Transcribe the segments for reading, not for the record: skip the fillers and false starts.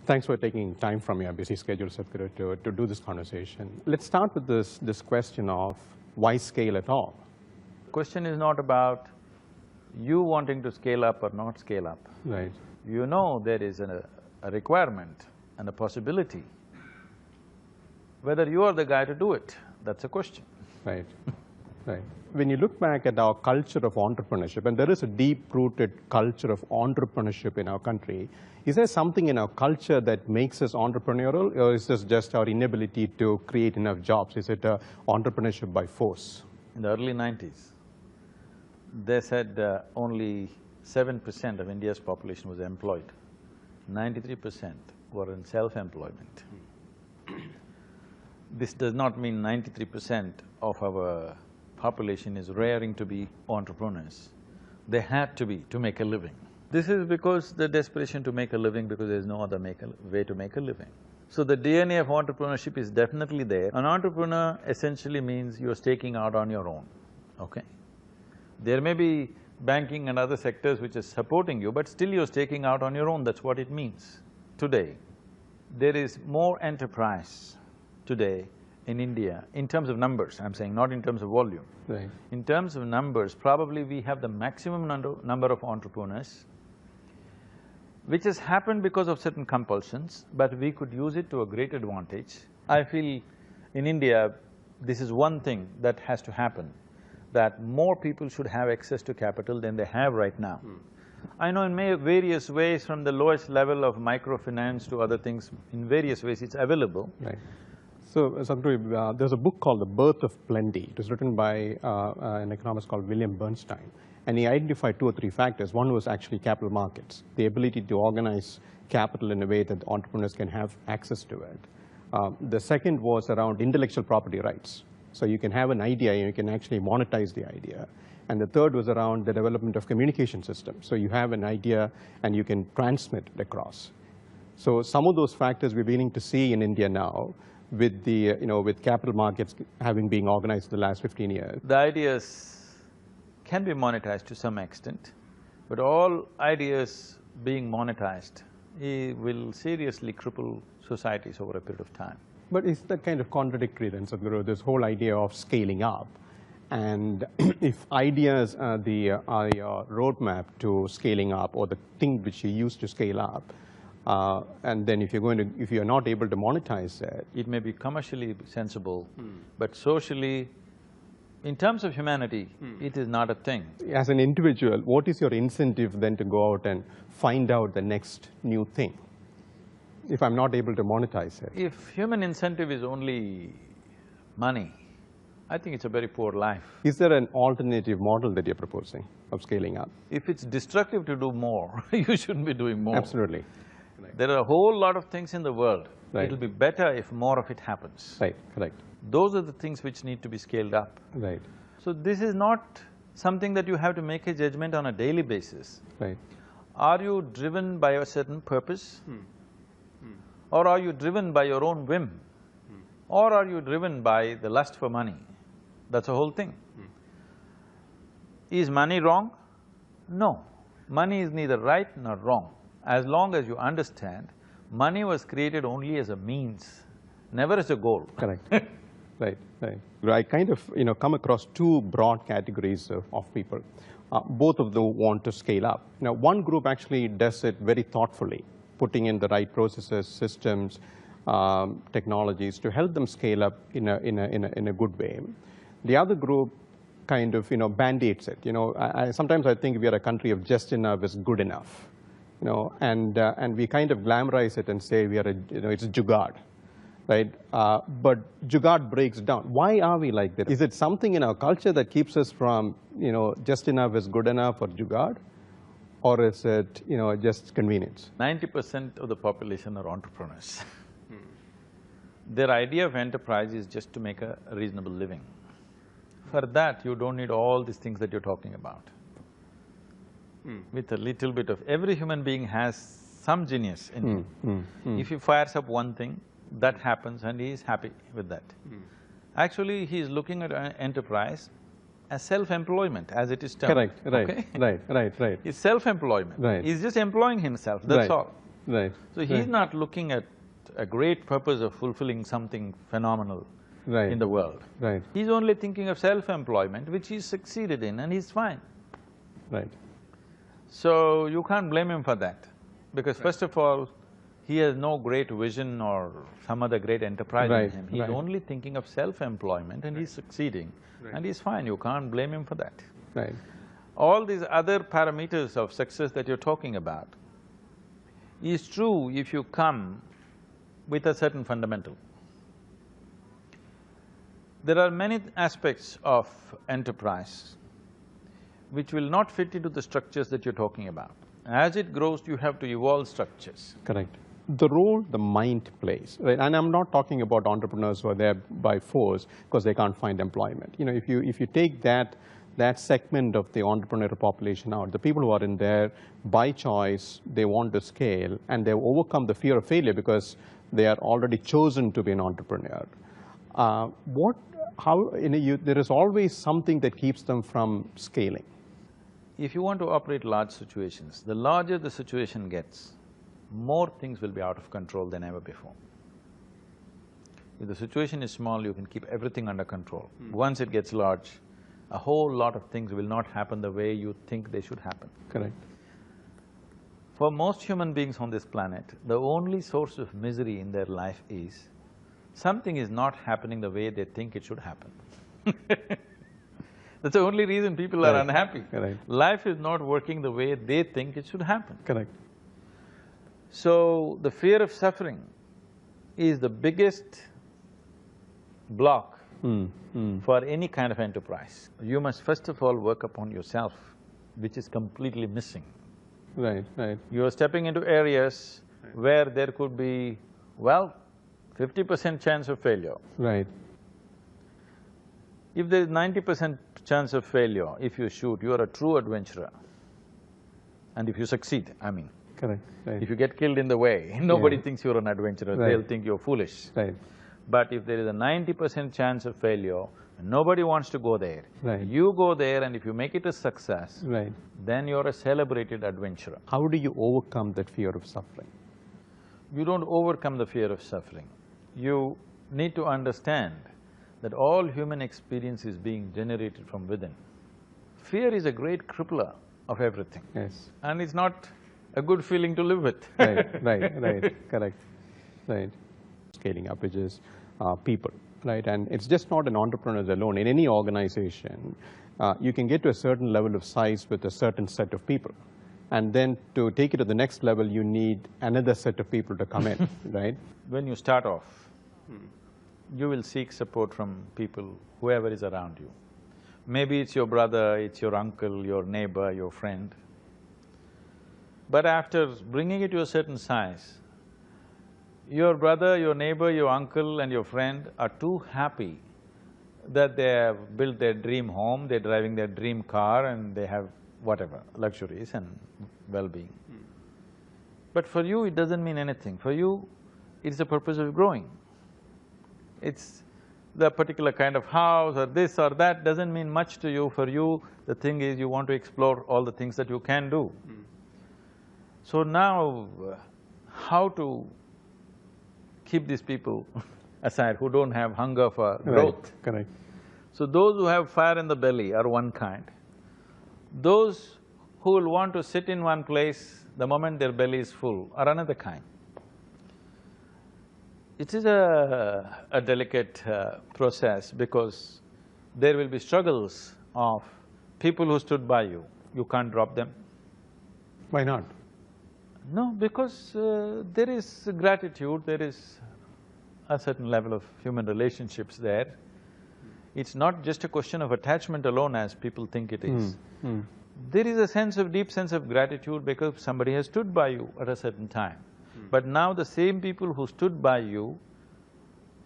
Thanks for taking time from your busy schedule, Sadhguru, to do this conversation. Let's start with this question of why scale at all? The question is not about you wanting to scale up or not scale up. Right. You know there is a requirement and a possibility. Whether you are the guy to do it, that's a question. Right, right. When you look back at our culture of entrepreneurship, and there is a deep-rooted culture of entrepreneurship in our country, is there something in our culture that makes us entrepreneurial, or is this just our inability to create enough jobs? Is it entrepreneurship by force? In the early 90s, they said only 7% of India's population was employed. 93% were in self-employment. This does not mean 93% of our population is raring to be entrepreneurs. They had to be to make a living. This is because the desperation to make a living because there's no other way to make a living. So the DNA of entrepreneurship is definitely there. An entrepreneur essentially means you're staking out on your own, okay? There may be banking and other sectors which are supporting you, but still you're staking out on your own, that's what it means. Today, there is more enterprise today in India, in terms of numbers, I'm saying, not in terms of volume. Right. In terms of numbers, probably we have the maximum number of entrepreneurs, which has happened because of certain compulsions, but we could use it to a great advantage. I feel in India, this is one thing that has to happen, that more people should have access to capital than they have right now. I know in various ways, from the lowest level of microfinance to other things, in various ways it's available. Right. So, Sadhguru, there's a book called The Birth of Plenty. It was written by an economist called William Bernstein. And he identified 2 or 3 factors. One was actually capital markets, the ability to organize capital in a way that entrepreneurs can have access to it. The second was around intellectual property rights. So you can have an idea and you can actually monetize the idea. And the third was around the development of communication systems. So you have an idea and you can transmit it across. So some of those factors we're beginning to see in India now, with the, with capital markets having been organized the last 15 years. The ideas can be monetized to some extent, but all ideas being monetized will seriously cripple societies over a period of time. But is that kind of contradictory then, Sadhguru, this whole idea of scaling up? And if ideas are your roadmap to scaling up, or the thing which you use to scale up, and then if you're not able to monetize it… It may be commercially sensible, but socially, in terms of humanity, it is not a thing. As an individual, what is your incentive then to go out and find out the next new thing, if I'm not able to monetize it? If human incentive is only money, I think it's a very poor life. Is there an alternative model that you're proposing of scaling up? If it's destructive to do more, you shouldn't be doing more. Absolutely. There are a whole lot of things in the world. Right. It'll be better if more of it happens. Right, correct. Those are the things which need to be scaled up. Right. So this is not something that you have to make a judgment on a daily basis. Right. Are you driven by a certain purpose? Or are you driven by your own whim? Or are you driven by the lust for money? That's the whole thing. Is money wrong? No. Money is neither right nor wrong. As long as you understand, money was created only as a means, never as a goal. Correct. Right, right. I kind of, come across 2 broad categories of people. Both of them want to scale up. Now, one group actually does it very thoughtfully, putting in the right processes, systems, technologies to help them scale up in a good way. The other group kind of, band-aids it. Sometimes I think we are a country of just enough is good enough. And we kind of glamorize it and say we are it's jugaad, right? But jugaad breaks down. Why are we like that? Is it something in our culture that keeps us from, just enough is good enough or jugaad? Or is it, just convenience? 90% of the population are entrepreneurs. Their idea of enterprise is just to make a reasonable living. For that, you don't need all these things that you're talking about. With a little bit of… Every human being has some genius in him. If he fires up one thing, that happens and he is happy with that. Actually, he is looking at an enterprise as self-employment, as it is termed. Correct, right, okay? right. It's self-employment. Right. He's just employing himself, that's all. Right. So he's not looking at a great purpose of fulfilling something phenomenal Right. in the world. Right. He's only thinking of self-employment, which he's succeeded in, and he's fine. Right. So you can't blame him for that, because first of all, he has no great vision or some other great enterprise in him. He's only thinking of self-employment and he's succeeding, and he's fine, you can't blame him for that. Right. All these other parameters of success that you're talking about is true if you come with a certain fundamental. There are many aspects of enterprise which will not fit into the structures that you're talking about. As it grows, you have to evolve structures. Correct. The role the mind plays, right? And I'm not talking about entrepreneurs who are there by force because they can't find employment. You know, if you take that segment of the entrepreneurial population out, the people who are in there by choice, they want to scale and they've overcome the fear of failure because they are already chosen to be an entrepreneur. There is always something that keeps them from scaling. If you want to operate large situations, the larger the situation gets, more things will be out of control than ever before. If the situation is small, you can keep everything under control. Once it gets large, a whole lot of things will not happen the way you think they should happen. Correct. For most human beings on this planet, the only source of misery in their life is something is not happening the way they think it should happen. That's the only reason people are unhappy. Correct. Life is not working the way they think it should happen. Correct. So, the fear of suffering is the biggest block for any kind of enterprise. You must first of all work upon yourself, which is completely missing. Right, right. You are stepping into areas where there could be, well, 50% chance of failure. Right. If there is 90% chance of failure, if you shoot, you are a true adventurer. And if you succeed, I mean. Correct, right. If you get killed in the way, nobody thinks you're an adventurer, they'll think you're foolish. Right. But if there is a 90% chance of failure, nobody wants to go there. Right. You go there and if you make it a success, Right. then you're a celebrated adventurer. How do you overcome that fear of suffering? You don't overcome the fear of suffering. You need to understand that all human experience is being generated from within. Fear is a great crippler of everything. Yes. And it's not a good feeling to live with. Right, correct, right. Scaling up, which is people, right? And it's just not an entrepreneurs alone. In any organization, you can get to a certain level of size with a certain set of people. And then to take it to the next level, you need another set of people to come in, right? When you start off, you will seek support from people, whoever is around you. Maybe it's your brother, it's your uncle, your neighbor, your friend. But after bringing it to a certain size, your brother, your neighbor, your uncle and your friend are too happy that they have built their dream home, they're driving their dream car and they have whatever, luxuries and well-being. But for you, it doesn't mean anything. For you, it's the purpose of growing. It's the particular kind of house or this or that doesn't mean much to you. For you, the thing is you want to explore all the things that you can do. So now, how to keep these people aside who don't have hunger for growth? Right, correct. So those who have fire in the belly are one kind. Those who will want to sit in one place the moment their belly is full are another kind. It is a delicate process because there will be struggles of people who stood by you. You can't drop them. Why not? No, because there is gratitude, there is a certain level of human relationships there. It's not just a question of attachment alone as people think it is. There is a deep sense of gratitude because somebody has stood by you at a certain time. But now the same people who stood by you,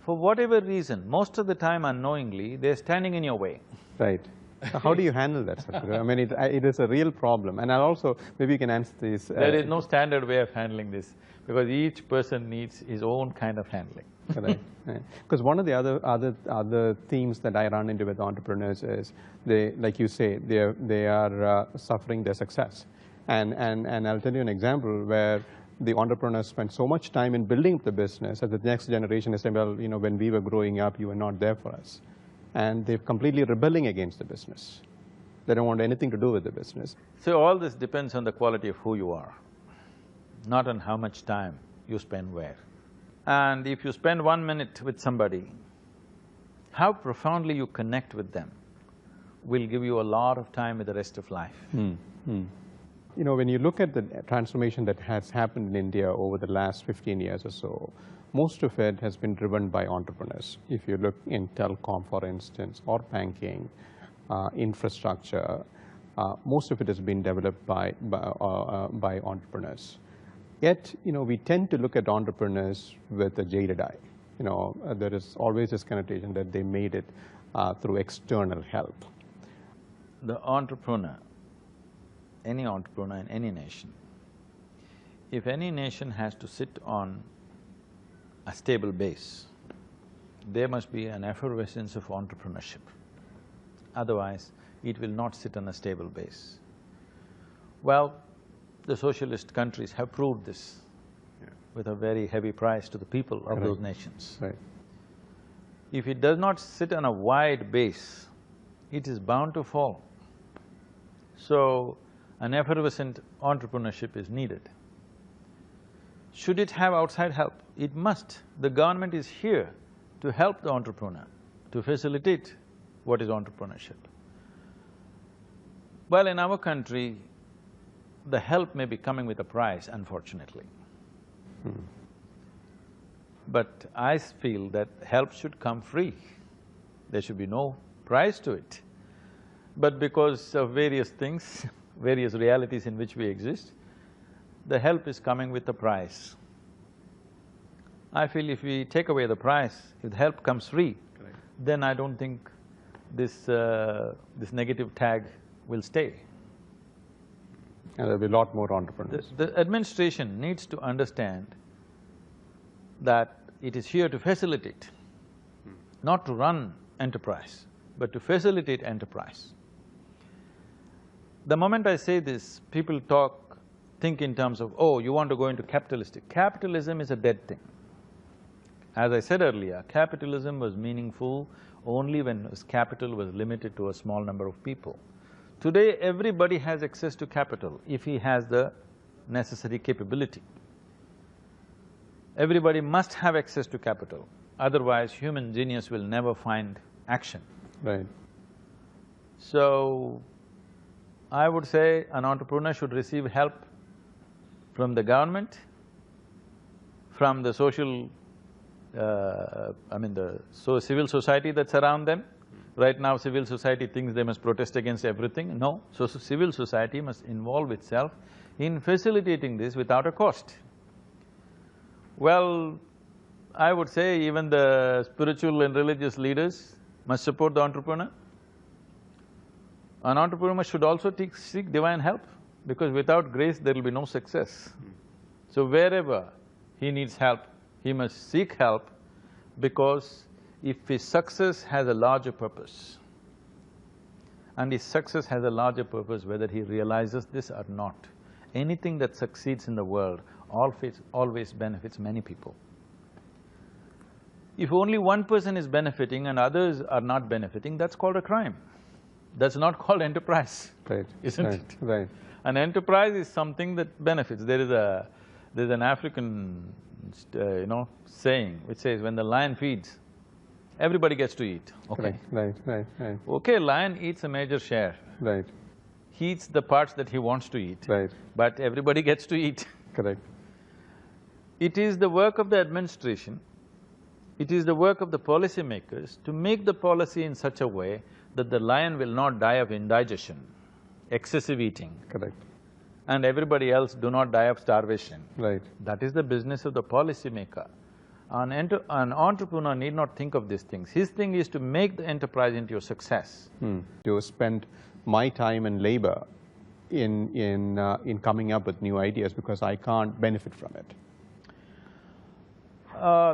for whatever reason, most of the time unknowingly, they're standing in your way. Right. So how do you handle that, Sadhguru? I mean, it is a real problem. And I'll also, maybe you can answer this… There is no standard way of handling this, because each person needs his own kind of handling. Right. Because one of the other themes that I run into with entrepreneurs is, they, like you say, they are suffering their success. And I'll tell you an example where the entrepreneurs spend so much time in building up the business that the next generation is saying, well, you know, when we were growing up, you were not there for us. And they're completely rebelling against the business. They don't want anything to do with the business. So all this depends on the quality of who you are, not on how much time you spend where. And if you spend 1 minute with somebody, how profoundly you connect with them will give you a lot of time with the rest of life. You know, when you look at the transformation that has happened in India over the last 15 years or so, most of it has been driven by entrepreneurs. If you look in telecom, for instance, or banking, infrastructure, most of it has been developed by entrepreneurs. Yet, you know, we tend to look at entrepreneurs with a jaded eye. You know, there is always this connotation that they made it through external help. The entrepreneur, any entrepreneur in any nation, if any nation has to sit on a stable base, there must be an effervescence of entrepreneurship. Otherwise, it will not sit on a stable base. Well, the socialist countries have proved this with a very heavy price to the people of those nations. Right. If it does not sit on a wide base, it is bound to fall. So, an effervescent entrepreneurship is needed. Should it have outside help? It must. The government is here to help the entrepreneur, to facilitate what is entrepreneurship. Well, in our country, the help may be coming with a price, unfortunately. But I feel that help should come free. There should be no price to it. But because of various things, various realities in which we exist, the help is coming with a price. I feel if we take away the price, if the help comes free, then I don't think this negative tag will stay. And there'll be a lot more entrepreneurs. The administration needs to understand that it is here to facilitate, not to run enterprise, but to facilitate enterprise. The moment I say this, people think in terms of, oh, you want to go into capitalistic. Capitalism is a dead thing. As I said earlier, capitalism was meaningful only when capital was limited to a small number of people. Today, everybody has access to capital if he has the necessary capability. Everybody must have access to capital, otherwise human genius will never find action. Right. So, I would say an entrepreneur should receive help from the government, from the social… civil society that's around them. Right now, civil society thinks they must protest against everything. No, so civil society must involve itself in facilitating this without a cost. Well, I would say even the spiritual and religious leaders must support the entrepreneur. An entrepreneur should also seek divine help, because without grace there will be no success. So wherever he needs help, he must seek help, because if his success has a larger purpose, and his success has a larger purpose whether he realizes this or not, anything that succeeds in the world always benefits many people. If only one person is benefiting and others are not benefiting, that's called a crime. That's not called enterprise, isn't it? Right. An enterprise is something that benefits. There's an African, saying which says, when the lion feeds, everybody gets to eat, okay? Right. Okay, lion eats a major share. Right. He eats the parts that he wants to eat. Right. But everybody gets to eat. Correct. It is the work of the administration, it is the work of the policymakers to make the policy in such a way that the lion will not die of indigestion, excessive eating. Correct. And everybody else do not die of starvation. Right. That is the business of the policymaker. An entrepreneur need not think of these things. His thing is to make the enterprise into a success. To spend my time and labor in coming up with new ideas because I can't benefit from it.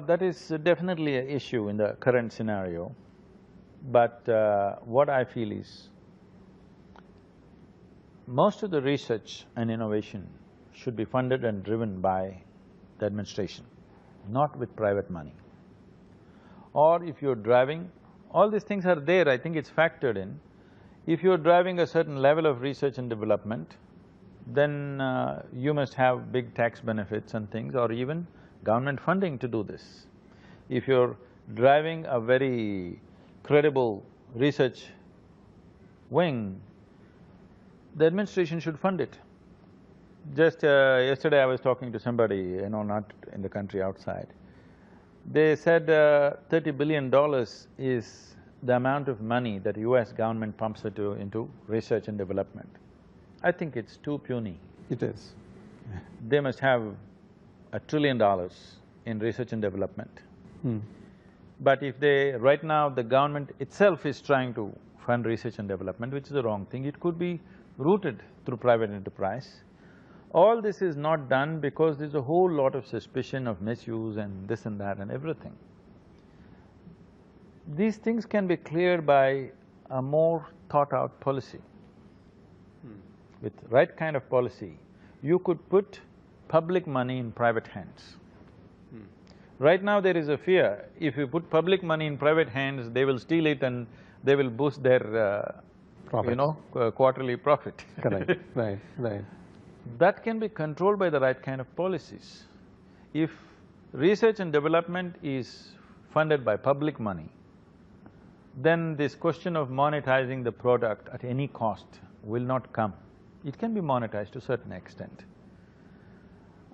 That is definitely an issue in the current scenario. But what I feel is, most of the research and innovation should be funded and driven by the administration, not with private money. Or if you're driving, all these things are there, I think it's factored in. If you're driving a certain level of research and development, then you must have big tax benefits and things, or even government funding to do this. If you're driving a very credible research wing, the administration should fund it. Just yesterday I was talking to somebody, not in the country, outside. They said $30 billion is the amount of money that US government pumps into research and development. I think it's too puny. It is. They must have $1 trillion in research and development. But if right now the government itself is trying to fund research and development, which is the wrong thing, it could be rooted through private enterprise. All this is not done because there's a whole lot of suspicion of misuse and this and that and everything. These things can be cleared by a more thought-out policy. With right kind of policy, you could put public money in private hands. Right now there is a fear, if you put public money in private hands, they will steal it and they will boost their, quarterly profit. Correct, right. That can be controlled by the right kind of policies. If research and development is funded by public money, then this question of monetizing the product at any cost will not come. It can be monetized to a certain extent.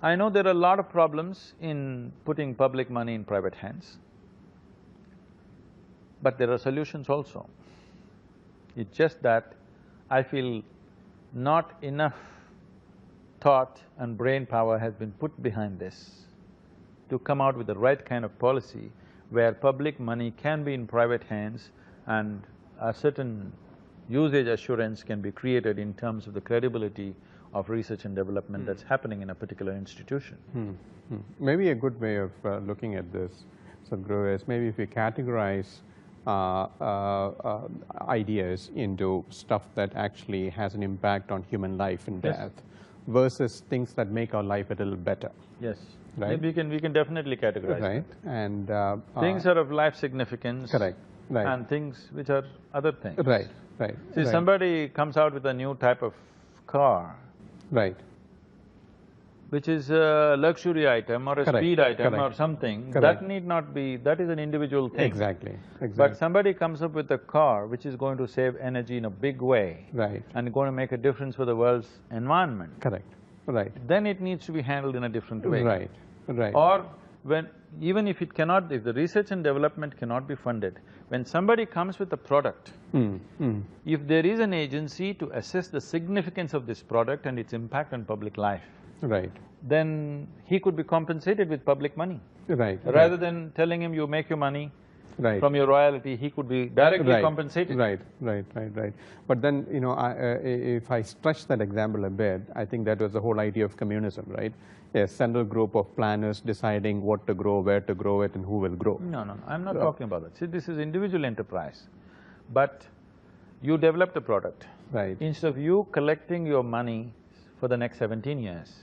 I know there are a lot of problems in putting public money in private hands, but there are solutions also. It's just that I feel not enough thought and brain power has been put behind this to come out with the right kind of policy where public money can be in private hands and a certain usage assurance can be created in terms of the credibility of research and development that's happening in a particular institution. Maybe a good way of looking at this, Sadhguru, is maybe if we categorize ideas into stuff that actually has an impact on human life and death versus things that make our life a little better. Yes. Right? We can definitely categorize right. And things are of life significance. Correct. Right. And things which are other things. Right. See, somebody comes out with a new type of car. Right. Which is a luxury item or a speed item or something, that need not be… that is an individual thing. Exactly. But somebody comes up with a car which is going to save energy in a big way and going to make a difference for the world's environment. Correct. Right. Then it needs to be handled in a different way. Right. Or even if it cannot… if the research and development cannot be funded, when somebody comes with a product, if there is an agency to assess the significance of this product and its impact on public life, then he could be compensated with public money. Rather than telling him you make your money from your royalty, he could be directly compensated. Right. But then, if I stretch that example a bit, I think that was the whole idea of communism, right? A central group of planners deciding what to grow, where to grow it, and who will grow. No, I'm not talking about that. See, this is individual enterprise. But you developed a product. Instead of you collecting your money for the next 17 years,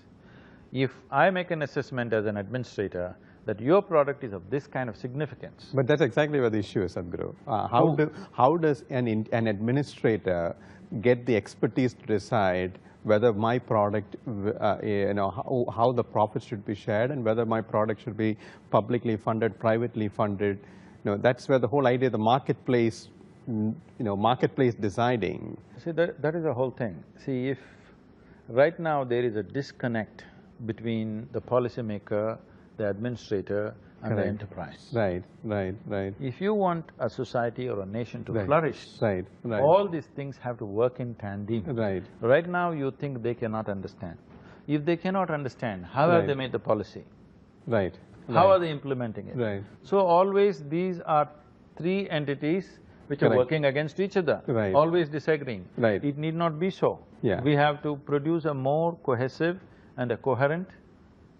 if I make an assessment as an administrator that your product is of this kind of significance… But that's exactly where the issue is, Sadhguru. How does an administrator get the expertise to decide whether my product, how the profits should be shared and whether my product should be publicly funded, privately funded? That's where the whole idea of the marketplace, marketplace deciding… See, that is the whole thing. See, if right now there is a disconnect between the policymaker, the administrator and the enterprise. Right. If you want a society or a nation to flourish, all these things have to work in tandem. Right now you think they cannot understand. If they cannot understand, how have they made the policy? How are they implementing it? So always these are three entities which are working against each other, always disagreeing. It need not be so. We have to produce a more cohesive and a coherent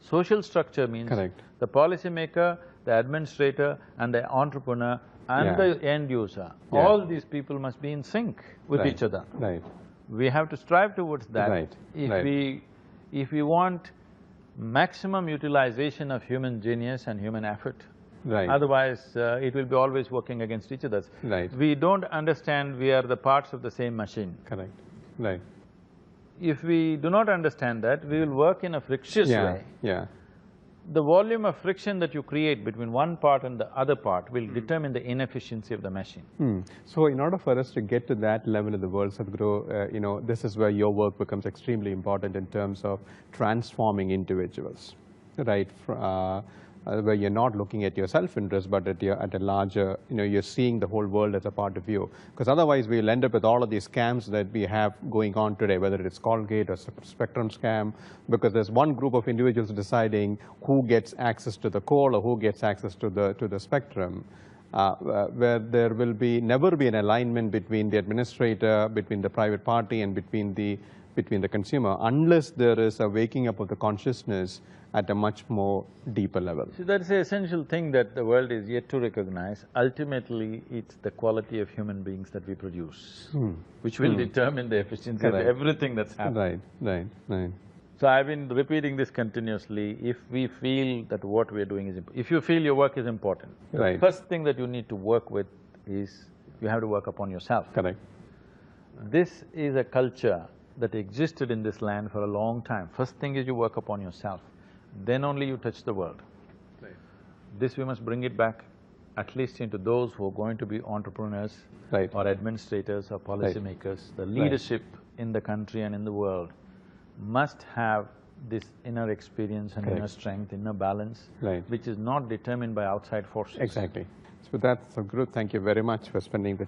social structure. Means the policymaker, the administrator and the entrepreneur and the end user, all these people must be in sync with each other. We have to strive towards that. If we want maximum utilization of human genius and human effort, Right. otherwise it will be always working against each other. Right. We don't understand we are the parts of the same machine. Correct. Right. If we do not understand that, we will work in a frictious way. Yeah. The volume of friction that you create between one part and the other part will determine the inefficiency of the machine. So in order for us to get to that level in the world, Sadhguru, you know, this is where your work becomes extremely important in terms of transforming individuals, right? Where you're not looking at your self-interest, but at a larger, you know, you're seeing the whole world as a part of you. Because otherwise we'll end up with all of these scams that we have going on today, whether it's Colgate or Spectrum scam, because there's one group of individuals deciding who gets access to the coal or who gets access to the spectrum, where there will never be an alignment between the administrator, between the private party, and between the consumer, unless there is a waking up of the consciousness at a much more deeper level. So that's the essential thing that the world is yet to recognize. Ultimately, it's the quality of human beings that we produce, which will determine the efficiency of everything that's happening. Right. So I've been repeating this continuously. If we feel that what we're doing is if you feel your work is important, the first thing that you need to work with is you have to work upon yourself. Correct. This is a culture that existed in this land for a long time. First thing is you work upon yourself, then only you touch the world. Right. This we must bring it back at least into those who are going to be entrepreneurs or administrators or policymakers. The leadership in the country and in the world must have this inner experience and inner strength, inner balance, which is not determined by outside forces. Exactly. So with that, Sadhguru, thank you very much for spending the